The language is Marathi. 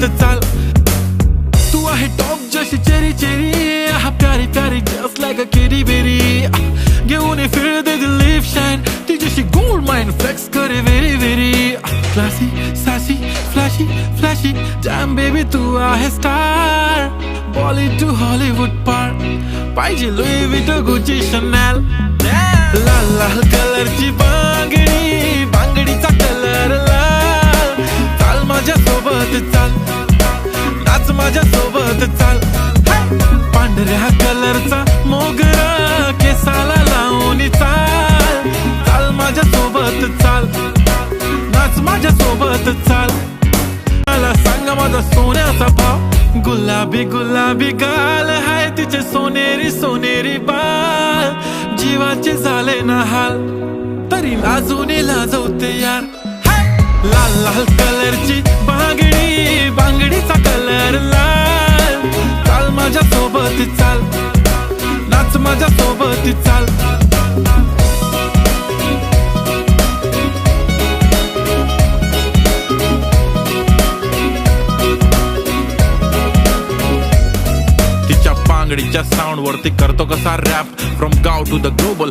सोबत चाल. तू आहे टॉप जशी चेरी चेरी, प्यारी प्यारी just like a kitty berry. घेऊन फिर दे दिल लिप शाइन, ती जशी गोल्ड माइन फ्लेक्स करे very very. Classy sassy flashy flashy jam baby तू आहे स्टार. बॉलीवुड टू हॉलीवुड पार, पाहिजे लुई विटो गुची शनेल. लाल लाल कलरची बांगडी, बांगडीचा कलर लाल. चाल माझ्या सोबत चाल, नाच माझ्या सोबत चाल. पांढऱ्या कलरचा मोगरा केसाला लावून चाल. चाल माझ्या सोबत चाल, नाच माझ्या सोबत चाल. मला सांगा माझा सोन्याचा भाव, गुलाबी गुलाबी गाल हाय तिचे सोनेरी सोनेरी बाल. जीवाचे झाले ना हाल, तरी लाजून लाजवते यार. लाल लाल कलरची बांगडी, बांगडीचा कलर लाल. चाल माझ्या सोबत चाल, नाच माझ्या सोबत चाल. तिच्या बांगडीच्या साऊंड वरती करतो कसा रॅप. फ्रॉम गाव टू द ग्लोबल.